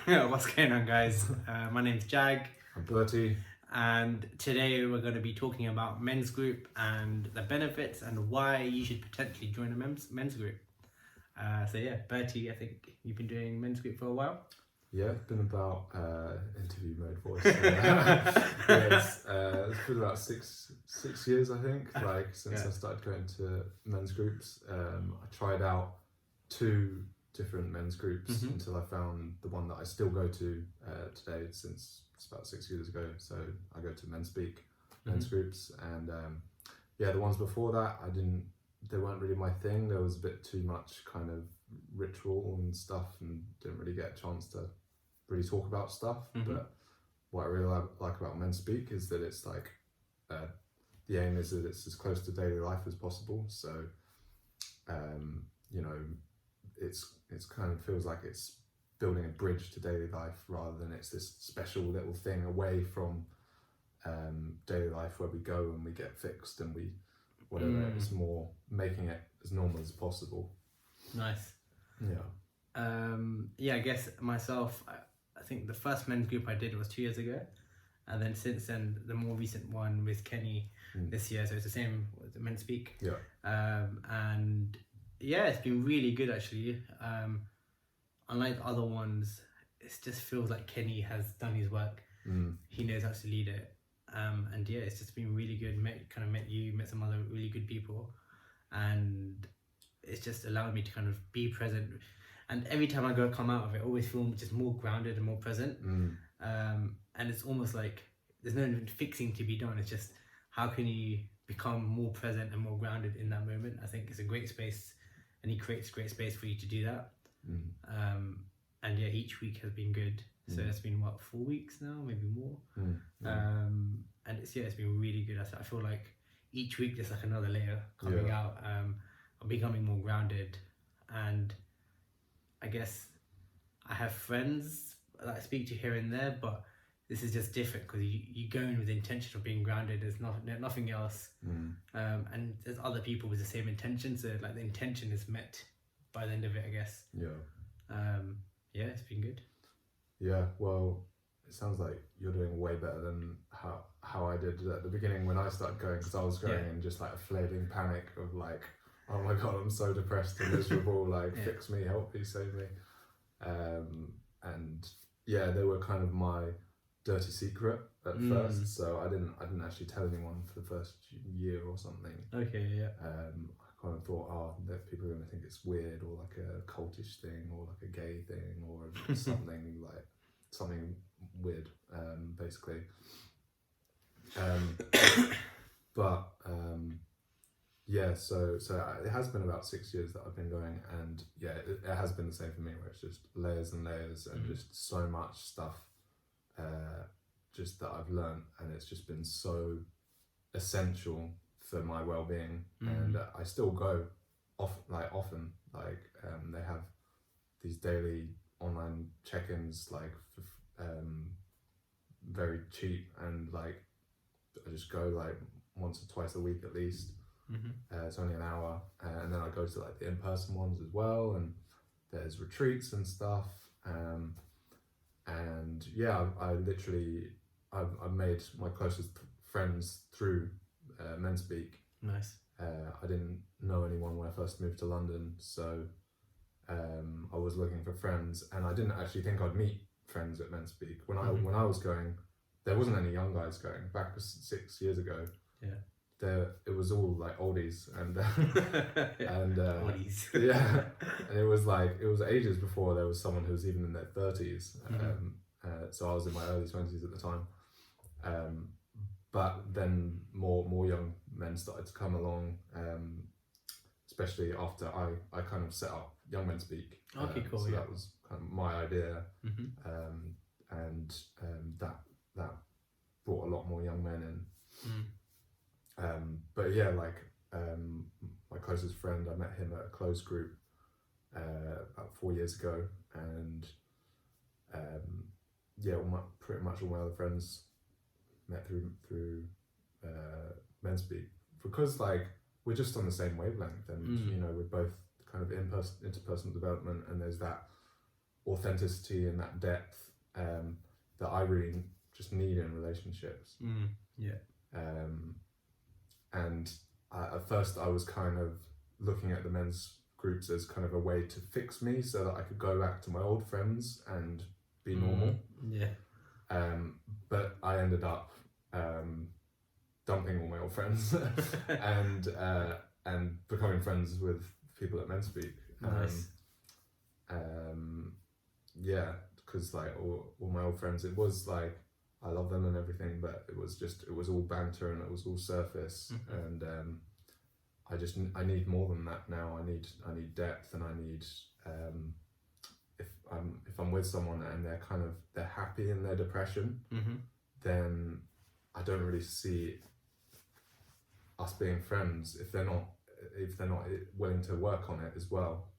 What's going on, guys? My name's Jag, I'm Bertie. and today we're going to be talking about men's group and the benefits and why you should potentially join a men's group. Bertie, I think you've been doing men's group for a while. Yeah, it's been about interview mode voice. It's been about six years, I think. Since I started going to men's groups, I tried out 2 different men's groups until I found the one that I still go to today. Since it's about 6 years ago, so I go to men's groups, and the ones before that they weren't really my thing. There was a bit too much kind of ritual and stuff, and didn't really get a chance to really talk about stuff. But what I really like about men's speak is that it's like the aim is that it's as close to daily life as possible. So it's kind of feels like it's building a bridge to daily life rather than it's this special little thing away from daily life where we go and we get fixed and we whatever. It's more making it as normal as possible. Nice. Yeah. I guess myself, I think the first men's group I did was 2 years ago, and then since then the more recent one with Kenny this year. So it's the same with the men's speak. Yeah. And yeah, it's been really good actually. Unlike the other ones, it just feels like Kenny has done his work. He knows how to lead it. And yeah, it's just been really good. Met some other really good people, and it's just allowed me to kind of be present. And every time I come out of it, I always feel just more grounded and more present. And it's almost like there's no fixing to be done. It's just how can you become more present and more grounded in that moment. I think it's a great space, and he creates great space for you to do that. And yeah, each week has been good. So it's been 4 weeks now, maybe more. And it's been really good. I feel like each week there's like another layer coming out. I'm becoming more grounded, and I guess I have friends that I speak to here and there, but this is just different because you go in with the intention of being grounded. There's nothing else. And there's other people with the same intention, so like the intention is met by the end of it, I guess. It's been good. Yeah, well, it sounds like you're doing way better than how I did at the beginning when I started going, because I was going in just like a flailing panic of like, oh my god, I'm so depressed and miserable, like fix me, help me, save me. And yeah, they were kind of my dirty secret at first, so I didn't actually tell anyone for the first year or something. Okay, I kind of thought, that people are going to think it's weird or like a cultish thing or like a gay thing or something like something weird, basically. So it has been about 6 years that I've been going, and yeah, it has been the same for me, where it's just layers and layers and just so much stuff just that I've learned, and it's just been so essential for my well-being. And I still go often. They have these daily online check-ins, like very cheap, and like I just go like once or twice a week at least. It's only an hour, and then I go to like the in-person ones as well, and there's retreats and stuff. And yeah, I've made my closest friends through men's speak. Nice. I didn't know anyone when I first moved to London, so I was looking for friends, and I didn't actually think I'd meet friends at men's speak. When I was going, there wasn't any young guys going. Back 6 years ago, it was all like oldies and oldies. And it was ages before there was someone who was even in their 30s. So I was in my early 20s at the time. But then more young men started to come along, especially after I kind of set up Young Men Speak. Okay, cool. So that was kind of my idea, and that brought a lot more young men in. But yeah, my closest friend, I met him at a closed group about 4 years ago, and pretty much all my other friends met through men's speak, because like we're just on the same wavelength, and we're both kind of interpersonal development, and there's that authenticity and that depth that I really just need in relationships. And at first I was kind of looking at the men's groups as kind of a way to fix me so that I could go back to my old friends and be normal. But I ended up dumping all my old friends and becoming friends with people at Men Speak. Nice. Because like all my old friends, it was like I love them and everything, but it was all banter and it was all surface. And I need more than that now. I need depth, and I need if I'm with someone and they're happy in their depression, then I don't really see us being friends if they're not willing to work on it as well.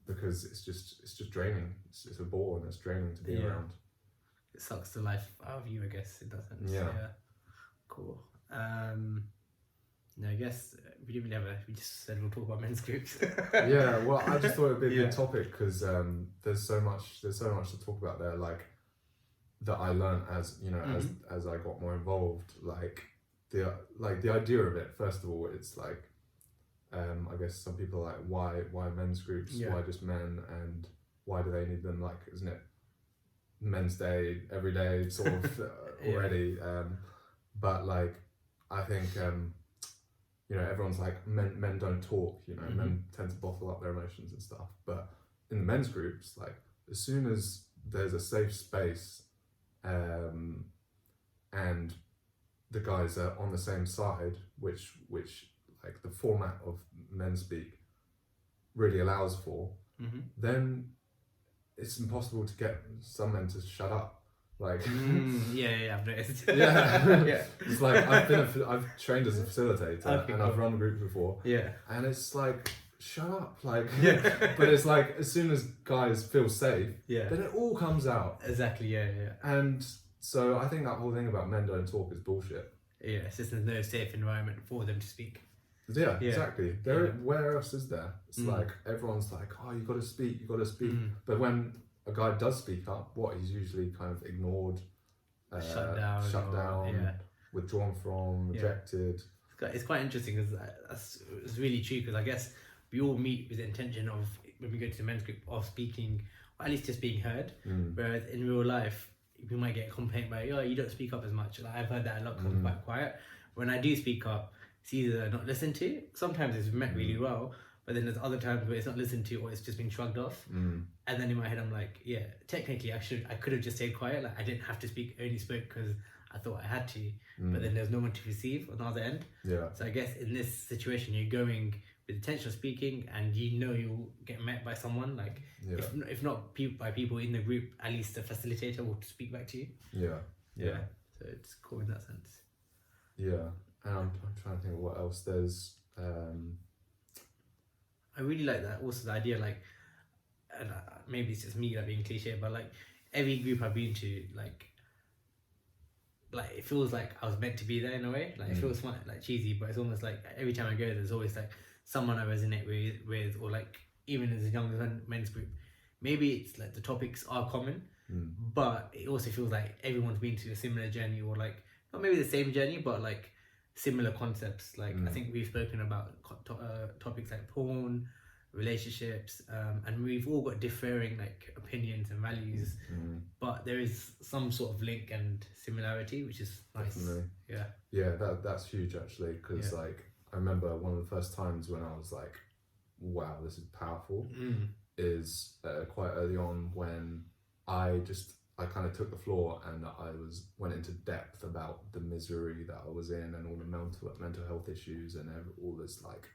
Because it's just draining. It's a bore and it's draining to be around. It sucks the life out of you, I guess, in that sense. Yeah. Cool. No, I guess we didn't really we just said we'll talk about men's groups. Yeah, well, I just thought it'd be a good topic because there's so much to talk about there, like that I learned as as I got more involved, like the idea of it. First of all, it's like I guess some people are like, why men's groups? Why just men? And why do they need them? Like, isn't it Men's Day every day sort of already? But like, I think everyone's like men don't talk. Men tend to bottle up their emotions and stuff. But in the men's groups, like as soon as there's a safe space, and the guys are on the same side, which like the format of Men Speak really allows for, then it's impossible to get some men to shut up. Like, I've noticed. It's like I've trained as a facilitator and I've run groups before. And it's like, shut up, like. But it's like as soon as guys feel safe, then it all comes out. Exactly. And so I think that whole thing about men don't talk is bullshit. It's just there's no safe environment for them to speak. Yeah, exactly. Where else is there? It's like everyone's like, oh, you got to speak. But when a guy does speak up, he's usually kind of ignored, shut down, withdrawn from, rejected. It's quite interesting because it's really true, because I guess we all meet with the intention of, when we go to the men's group, of speaking, or at least just being heard. Whereas in real life, we might get a complaint by, oh, you don't speak up as much. Like, I've heard that a lot, because I'm quite quiet. When I do speak up, it's either not listened to. Sometimes it's meant really well, but then there's other times where it's not listened to, or it's just been shrugged off. And then in my head I'm like, technically I could have just stayed quiet. Like, I didn't have to speak. I only spoke because I thought I had to. But then there's no one to receive on the other end. So I guess in this situation, you're going with the intention of speaking, and you'll get met by someone, like if not by people in the group, at least the facilitator will speak back to you. So it's cool in that sense. And I'm trying to think of what else there's. I really like that. Also, the idea, like, and maybe it's just me, like, being cliche, but like every group I've been to, like it feels like I was meant to be there in a way. Like, it feels like cheesy, but it's almost like every time I go, there's always like someone I resonate with, or like even as a young men's group, maybe it's like the topics are common, but it also feels like everyone's been to a similar journey, or like not maybe the same journey, but like similar concepts. Like I think we've spoken about topics like porn, relationships, and we've all got differing like opinions and values, but there is some sort of link and similarity, which is nice. Definitely. That's huge actually, because like I remember one of the first times when I was like, wow, this is powerful, is quite early on, when I kind of took the floor and I went into depth about the misery that I was in, and all the mental health issues and all this like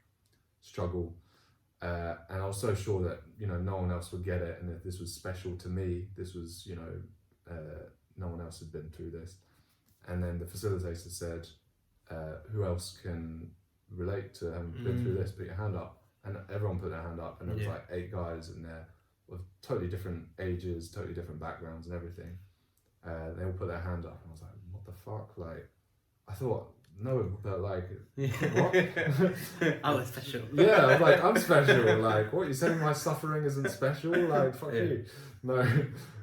struggle. And I was so sure that no one else would get it, and if this was special to me, this was no one else had been through this. And then the facilitator said, who else can relate to having been through this? Put your hand up. And everyone put their hand up, and there was like 8 guys in there with totally different ages, totally different backgrounds and everything. They all put their hand up, and I was like, what the fuck? Like, I thought no, but like, what? I was special. Yeah, I'm like, I'm special. Like, what, you saying my suffering isn't special? Like, fuck you. No,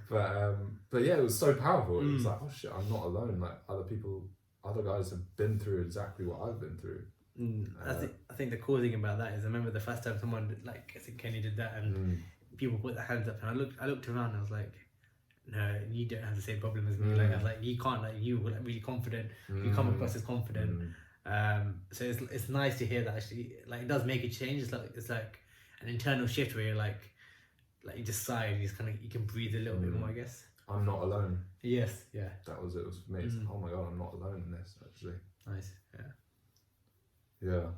but yeah, it was so powerful. It was like, oh shit, I'm not alone. Like, other guys have been through exactly what I've been through. I think the cool thing about that is, I remember the first time someone, like, I think Kenny did that, and people put their hands up, and I looked around, and I was like, no, you don't have the same problem as me. Like, I was like, you can't, like, you were like really confident. You come across as confident. So it's nice to hear that actually, like, it does make a change. It's like an internal shift where you're like you just sigh and you can breathe a little bit more, I guess. I'm not alone. Yes, yeah. That was it. Was for me. It's oh my god, I'm not alone in this actually. Nice, yeah. Yeah.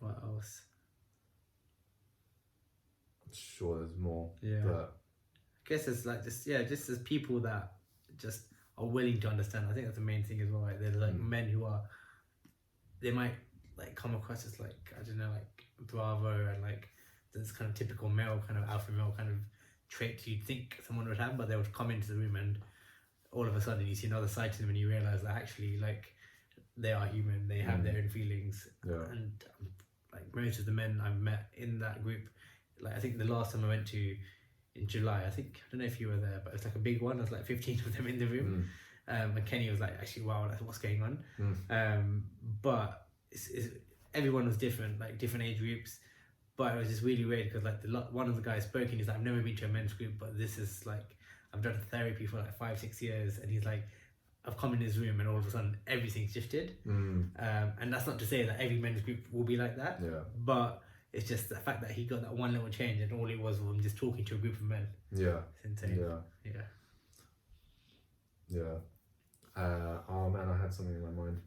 What else? I'm sure there's more. Yeah. But I guess it's like just as people that just are willing to understand. I think that's the main thing as well. Right? There's like men who are, they might like come across as like, I don't know, like bravo and like this kind of typical male, kind of alpha male kind of traits you'd think someone would have, but they would come into the room and all of a sudden you see another side to them and you realize that actually like they are human, they have their own feelings. And like most of the men I've met in that group, like I think the last time I went to in July, I don't know if you were there, but it's like a big one. There's like 15 of them in the room. And Kenny was like, actually, wow, that's what's going on. But it's everyone was different, like different age groups. But it was just really weird because like one of the guys spoke and he's like, I've never been to a men's group, but this is like, I've done therapy for like 5-6 years, and he's like, I've come in his room and all of a sudden everything's shifted. And that's not to say that every men's group will be like that. But it's just the fact that he got that one little change and all it was him just talking to a group of men. Yeah. It's insane. Yeah. Oh man, I had something in my mind.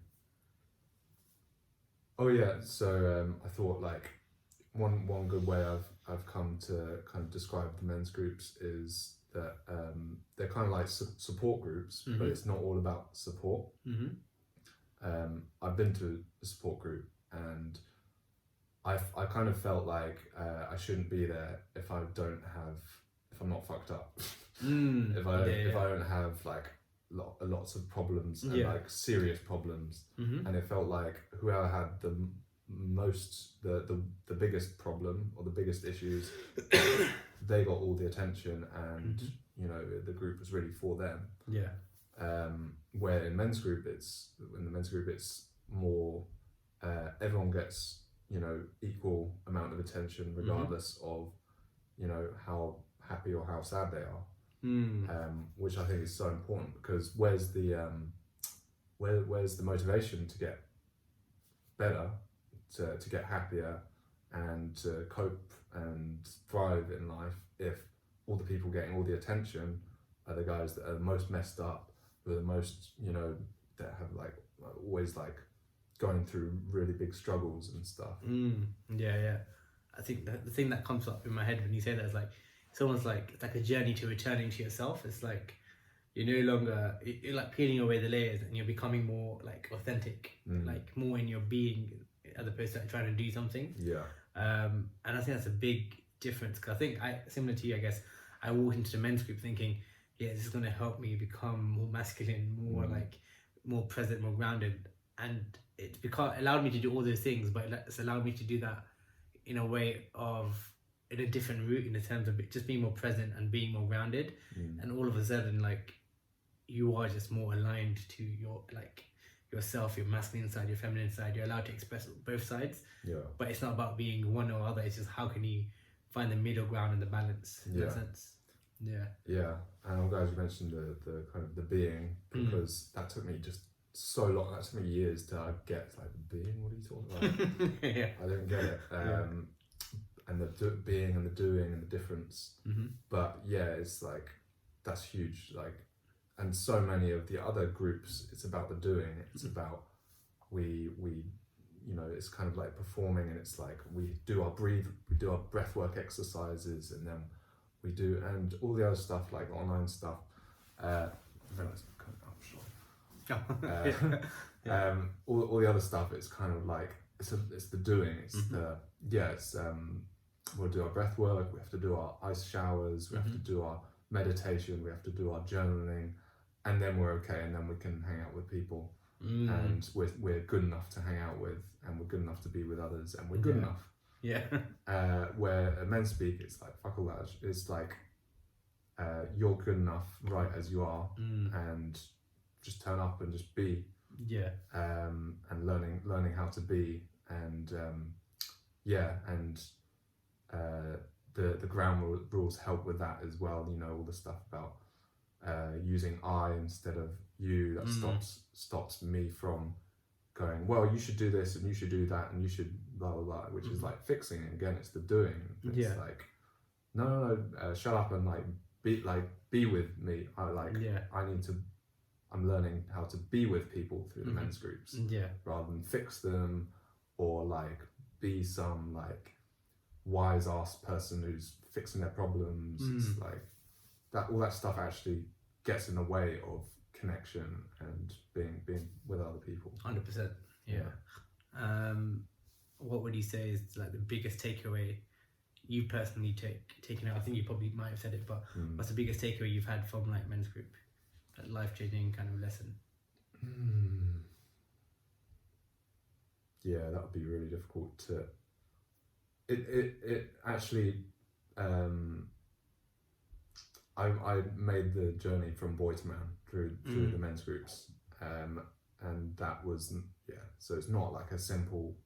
Oh yeah, so I thought like one good way I've come to kind of describe the men's groups is that they're kind of like support groups, but it's not all about support. I've been to a support group and I kind of felt like I shouldn't be there if I'm not fucked up. If I don't have like lots of problems and like serious problems, and it felt like whoever had the most the biggest problem or the biggest issues, they got all the attention, and you know the group was really for them. Where in the men's group it's more everyone gets, you know, equal amount of attention regardless of, you know, how happy or how sad they are. Which I think is so important, because where's the motivation to get better, to get happier and to cope and thrive in life if all the people getting all the attention are the guys that are most messed up, who are the most, you know, that have like always like going through really big struggles and stuff. I think the thing that comes up in my head when you say that is like, it's almost like it's like a journey to returning to yourself. It's like you're no longer, you're like peeling away the layers and you're becoming more like authentic, like more in your being as opposed to like trying to do something. And I think that's a big difference, because I think similar to you, I guess I walked into the men's group thinking, yeah, this is going to help me become more masculine, more like more present, more grounded, and it allowed me to do all those things, but it's allowed me to do that in a way of, in a different route, in the terms of just being more present and being more grounded. And all of a sudden, like, you are just more aligned to your, like, yourself, your masculine side, your feminine side. You're allowed to express both sides. But it's not about being one or other. It's just how can you find the middle ground and the balance in that sense. And I'm glad you mentioned the kind of the being, because that took me just so long. That took me years to get like the being. What are you talking about? I didn't get it. And the being and the doing and the difference. But yeah, it's like that's huge. Like, and so many of the other groups, it's about the doing. It's about we you know, it's kind of like performing, and it's like we do our breathwork exercises, and then we do, and all the other stuff like online stuff. I realised I'm coming up short. All the other stuff, it's kind of like it's the doing. It's we'll do our breath work, we have to do our ice showers, we have to do our meditation, we have to do our journaling, and then we're okay, and then we can hang out with people. and we're good enough to hang out with, and we're good enough to be with others, and we're good enough. Yeah. Where at men speak, it's like fuck all that. It's like you're good enough right as you are, and just turn up and just be. Yeah. And learning how to be, and the ground rules help with that as well. You know, all the stuff about using I instead of you, that stops me from going, well, you should do this and you should do that and you should blah blah blah, which is like fixing. And again, it's the doing. It's like no, shut up and be with me. I'm learning how to be with people through the men's groups, rather than fix them or like be some like wise ass person who's fixing their problems. It's like that. All that stuff actually gets in the way of connection and being with other people. 100%. Yeah. What would you say is like the biggest takeaway you personally taken out? I think you probably might have said it, but what's the biggest takeaway you've had from like men's group? That life-changing kind of lesson. Yeah, that would be really difficult to. It actually. I made the journey from boy to man through the men's groups, and that was So it's not like a simple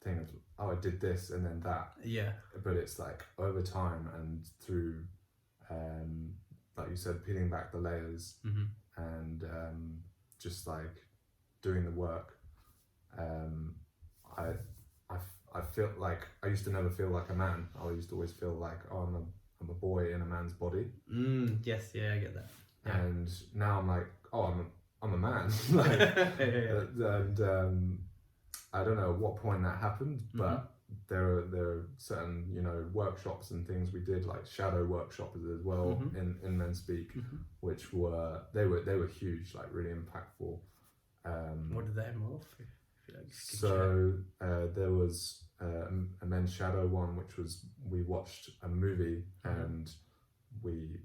thing of I did this and then that. Yeah. But it's like over time and through, like you said, peeling back the layers and just like doing the work. I feel like I used to never feel like a man. I used to always feel like I'm a boy in a man's body. Yes, yeah, I get that. Yeah. And now I'm like, I'm a man. And I don't know at what point that happened, but there are certain workshops and things we did, like shadow workshops as well in Men Speak, which were huge, like really impactful. What did that involve? So there was a men's shadow one, which was we watched a movie and we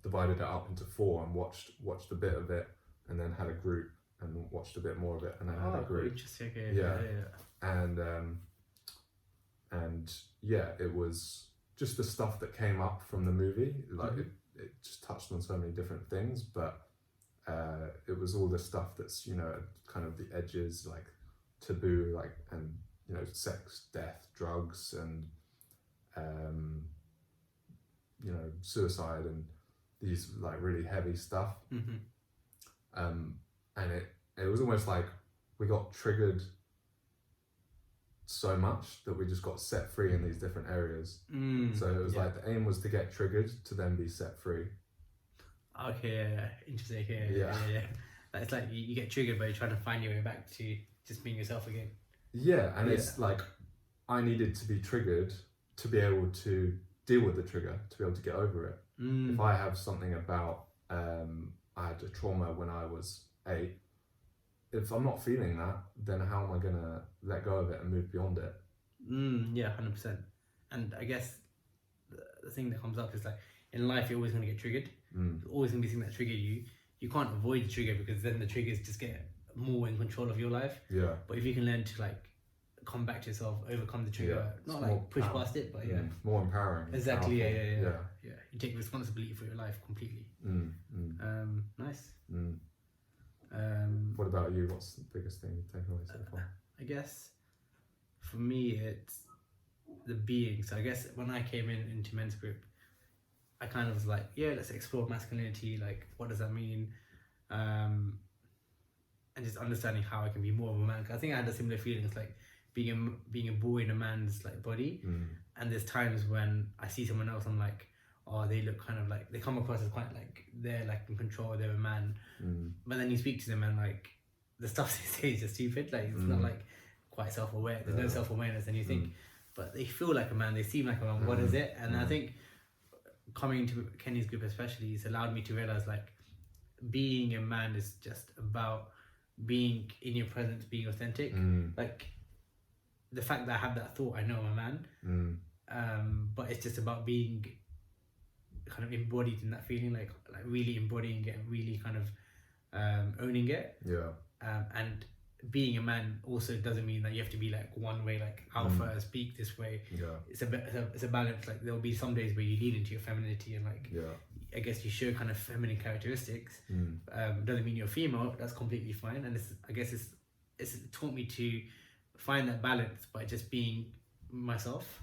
divided it up into 4 and watched a bit of it, and then had a group and watched a bit more of it, and then had a group. Interesting. Yeah. And it was just the stuff that came up from the movie. Like it just touched on so many different things, but it was all the stuff that's kind of the edges, like taboo, like, and sex, death, drugs, and suicide, and these like really heavy stuff. And it was almost like we got triggered so much that we just got set free in these different areas. So it was like the aim was to get triggered to then be set free. Okay, interesting. Yeah. It's like you get triggered, but you're trying to find your way back to just being yourself again. Yeah, and it's like I needed to be triggered to be able to deal with the trigger, to be able to get over it. If I have something about I had a trauma when I was 8, if I'm not feeling that, then how am I gonna let go of it and move beyond it? 100%. And I guess the thing that comes up is like in life you're always gonna get triggered. There's always gonna be something that triggered you. You can't avoid the trigger because then the triggers just get more in control of your life. Yeah. But if you can learn to like come back to yourself, overcome the trigger, not like push past it, but more empowering. Exactly. Yeah. You take responsibility for your life completely. Nice. What about you? What's the biggest thing you've taken away so far? I guess for me it's the being. So I guess when I came into men's group, I kind of was like, let's explore masculinity. Like, what does that mean? And just understanding how I can be more of a man. 'Cause I think I had a similar feeling. It's like being a boy in a man's like body. And there's times when I see someone else, I'm like, oh, they look kind of like, they come across as quite like they're like in control, they're a man. But then you speak to them and like the stuff they say is just stupid. Like it's not like quite self-aware. There's no self-awareness, and you think, but they feel like a man. They seem like a man. What is it? And I think coming to Kenny's group especially, it's allowed me to realize like being a man is just about being in your presence, being authentic. Like the fact that I have that thought, I know I'm a man. But it's just about being kind of embodied in that feeling, like really embodying it and really kind of owning it. And being a man also doesn't mean that you have to be like one way, like alpha, speak this way. It's a balance. Like there'll be some days where you lean into your femininity and like I guess you show kind of feminine characteristics. Doesn't mean you're female. That's completely fine. And I guess it's taught me to find that balance by just being myself.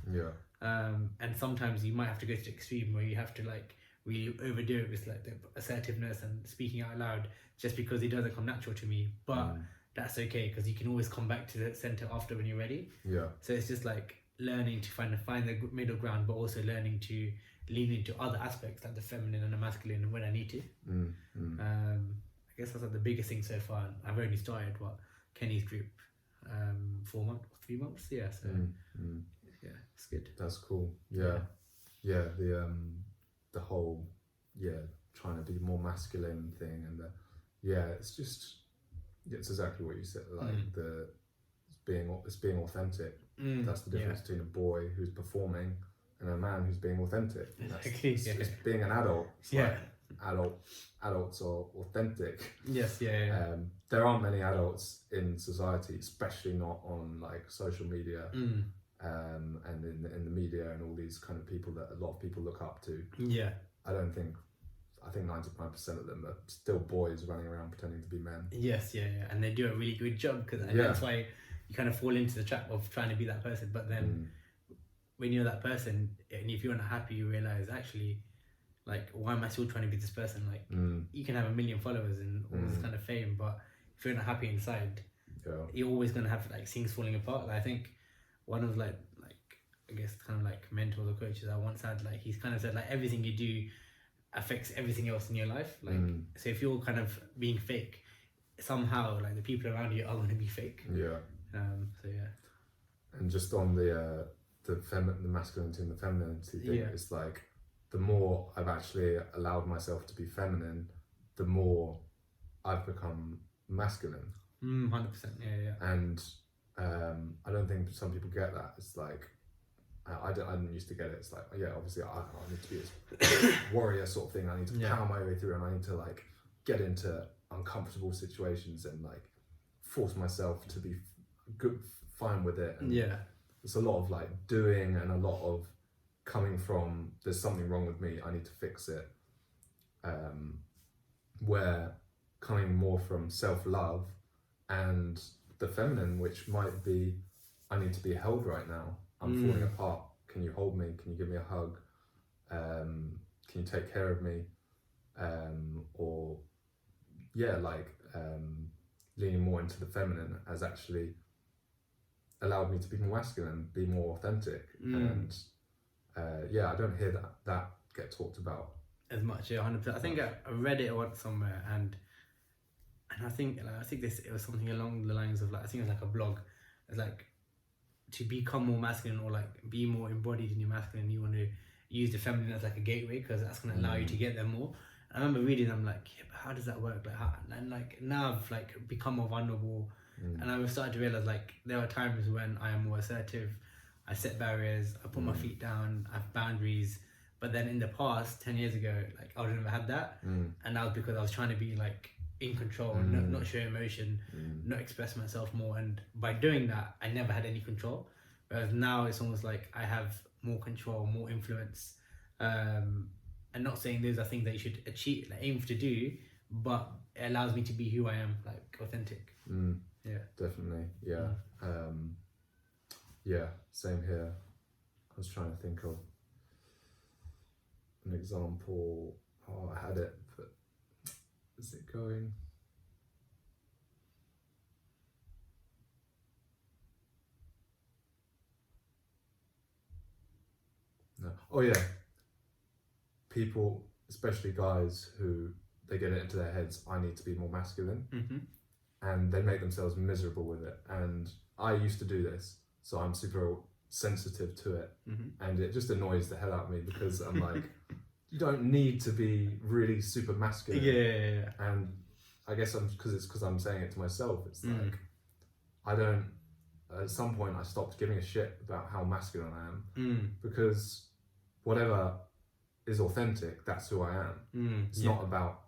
And sometimes you might have to go to the extreme where you have to like really overdo it with like the assertiveness and speaking out loud just because it doesn't come natural to me. But that's okay, because you can always come back to the center after when you're ready. So it's just like learning to find the middle ground, but also learning to lean into other aspects like the feminine and the masculine when I need to. I guess that's like the biggest thing so far. I've only started Kenny's group 3 months. So yeah, it's good. That's cool. The whole trying to be more masculine thing, and it's exactly what you said, like it's being authentic. That's the difference between a boy who's performing and a man who's being authentic. It's being an adult. It's like adults are authentic. There aren't many adults in society, especially not on like social media and in the media and all these kind of people that a lot of people look up to. I think 99% of them are still boys running around pretending to be men. And they do a really good job, and that's why you kind of fall into the trap of trying to be that person. But then when you're that person, and if you're not happy, you realize actually, like, why am I still trying to be this person? Like, you can have 1 million followers and all this kind of fame, but if you're not happy inside, you're always gonna have like things falling apart. Like, I think one of like I guess kind of like mentors or coaches I once had, like, he's kind of said like everything you do affects everything else in your life. Like, so if you're kind of being fake, somehow like the people around you are going to be fake. And just on the masculinity and the femininity thing, it's like the more I've actually allowed myself to be feminine, the more I've become masculine. 100%. And I don't think some people get that. It's like I didn't used to get it. It's like, obviously I need to be this warrior sort of thing. I need to power my way through, and I need to like get into uncomfortable situations and like force myself to be fine with it. And it's a lot of like doing and a lot of coming from, there's something wrong with me, I need to fix it. Where coming more from self-love and the feminine, which might be, I need to be held right now. I'm falling apart. Can you hold me? Can you give me a hug? Can you take care of me? Leaning more into the feminine has actually allowed me to be more masculine, be more authentic. And I don't hear that get talked about as much. 100%. I think I read it once somewhere, and I think it was something along the lines of like, I think it was like a blog. It's like, to become more masculine or like be more embodied in your masculine, you want to use the feminine as like a gateway, because that's going to allow you to get there more. And I remember reading, I'm like, but how does that work? Like, and like now I've like become more vulnerable, and I've started to realize like there are times when I am more assertive, I set barriers, I put my feet down, I have boundaries. But then in the past, 10 years ago, like I would never had that, and that was because I was trying to be like in control, not show emotion, not express myself more, and by doing that I never had any control. Whereas now it's almost like I have more control, more influence, and not saying those are things that you should achieve, like aim to do, but it allows me to be who I am, like authentic. Definitely. Same here. I was trying to think of an example. I had it, but is it going? No. Oh yeah. People, especially guys, who they get it into their heads, I need to be more masculine, and they make themselves miserable with it. And I used to do this, so I'm super sensitive to it, and it just annoys the hell out of me, because I'm like, you don't need to be really super masculine. And I guess because I'm saying it to myself. It's like, I don't. At some point, I stopped giving a shit about how masculine I am, because whatever is authentic, that's who I am. It's not about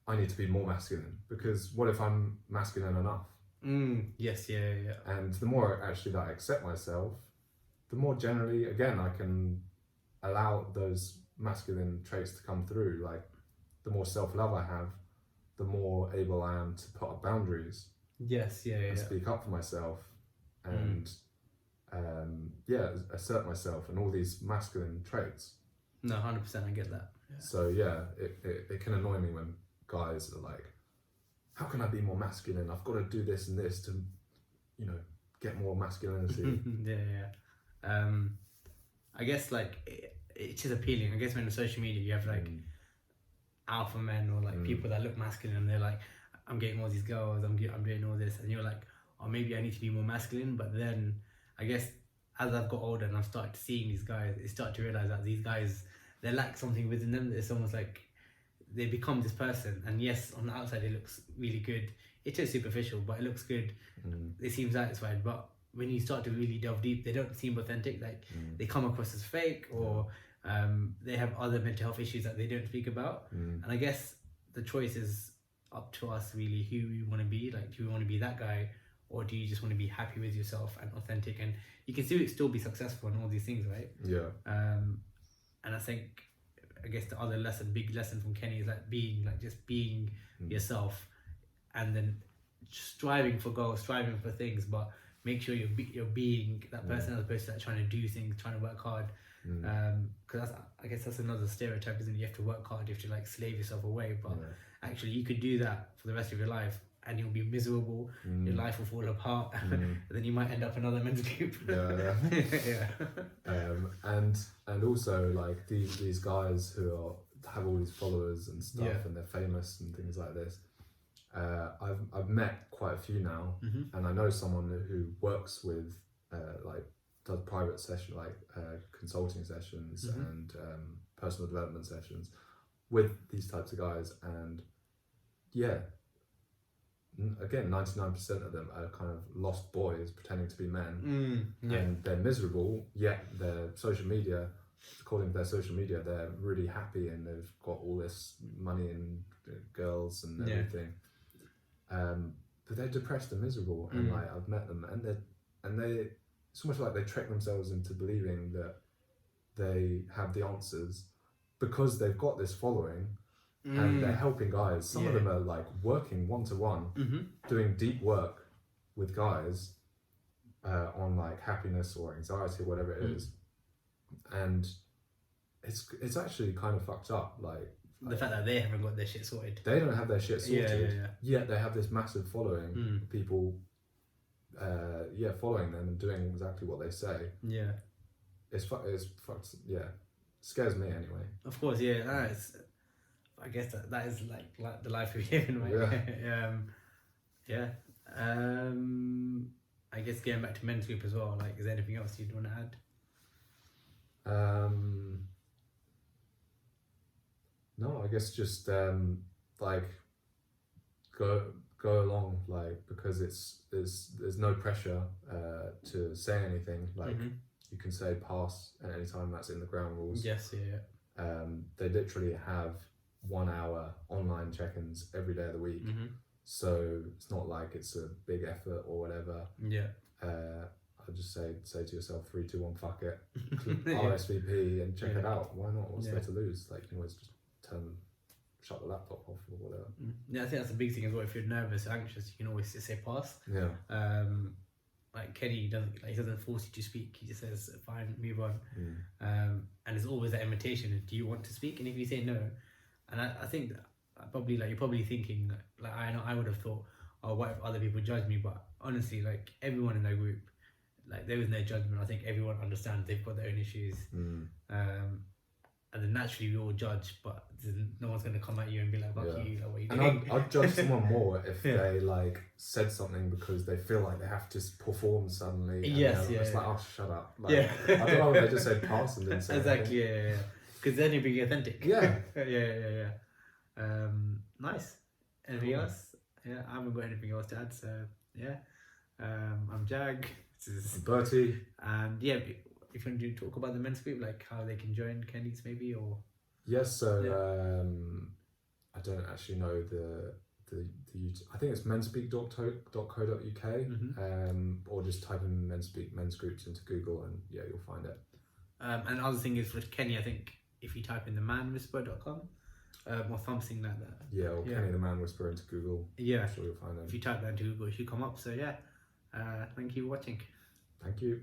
I need to be more masculine, because what if I'm masculine enough? Yes, yeah. And the more actually that I accept myself, the more generally, again, I can allow those masculine traits to come through. Like, the more self-love I have, the more able I am to put up boundaries. Yes, yeah. And speak up for myself, and assert myself, and all these masculine traits. No, 100%, I get that. Yeah. So yeah, it can annoy me when guys are like, how can I be more masculine? I've got to do this and this to, get more masculinity. Yeah. I guess like it is appealing. I guess when on social media you have like alpha men or like people that look masculine and they're like, I'm getting all these girls, I'm doing all this, and you're like, oh, maybe I need to be more masculine. But then I guess as I've got older and I've started seeing these guys, I start to realize that these guys, they lack something within them. It's almost like they become this person, and yes, on the outside it looks really good. It is superficial, but it looks good. They seem satisfied, but when you start to really delve deep, they don't seem authentic. Like they come across as fake, or they have other mental health issues that they don't speak about. And I guess the choice is up to us, really, who we want to be. Like, do we want to be that guy, or do you just want to be happy with yourself and authentic? And you can still be successful in all these things, right? Yeah. And I think, I guess the other big lesson from Kenny is like being yourself, and then striving for goals, striving for things, but make sure you're being that person as opposed to like trying to do things, trying to work hard. Because I guess that's another stereotype, isn't it? You have to work hard, you have to like slave yourself away, but actually you could do that for the rest of your life and you'll be miserable, your life will fall apart, and then you might end up in another men's group. And also like these guys who have all these followers and stuff, and they're famous and things like this. I've met quite a few now, and I know someone who works with does private session, consulting sessions and personal development sessions with these types of guys, and again, 99% of them are kind of lost boys pretending to be men, and they're miserable. Yet their social media, according to their social media, they're really happy and they've got all this money and girls and everything. But they're depressed and miserable, and like I've met them, and they it's almost like they trick themselves into believing that they have the answers because they've got this following. And they're helping guys. Some of them are like working one-to-one, doing deep work with guys on like happiness or anxiety or whatever it is. And it's actually kind of fucked up. Like the fact that they haven't got their shit sorted. They don't have their shit sorted. Yet they have this massive following. People following them and doing exactly what they say. Yeah. It's fucked. Yeah. Scares me anyway. Of course, yeah. I guess that is like the life we're living, right? I guess getting back to men's group as well, like, is there anything else you'd want to add? No, I guess just like go along, like, because there's no pressure to say anything. Like you can say pass at any time. That's in the ground rules. Yes, they literally have 1 hour online check-ins every day of the week, so it's not like it's a big effort or whatever. I just say to yourself, 3, 2, 1, fuck it, RSVP and check it out. Why not? What's there to lose? Like, you can always just shut the laptop off or whatever. I think that's a big thing as well. If you're nervous or anxious, you can always just say pass. Like Kenny doesn't force you to speak. He just says fine, move on. And it's always that invitation. Do you want to speak? And if you say no, and I think that probably you're probably thinking like I would have thought, oh, what if other people judge me? But honestly, like everyone in that group, like there was no judgment. I think everyone understands they've got their own issues, and then naturally we all judge, but no one's gonna come at you and be like, fuck you, like, what are you doing? And I'd judge someone more if they like said something because they feel like they have to perform suddenly. It's like, oh, shut up. Like, I don't know if they just said pass and didn't say exactly, anything. Because then you're being authentic. Yeah. Nice. Anything else? Yeah, I haven't got anything else to add. So yeah, I'm Jag. I'm Bertie. And yeah, if you want to talk about the men's group, like how they can join Kenny's maybe, or yes. So I don't actually know the the YouTube. I think it's menspeak.co.uk, or just type in Menspeak men's groups into Google, and yeah, you'll find it. And the other thing is with Kenny, I think if you type in themanwhisperer.com or something like that. Yeah, or Kenny the Man Whisperer into Google. Yeah. I'm sure you'll find them. If you type that into Google, it should come up. So yeah, thank you for watching. Thank you.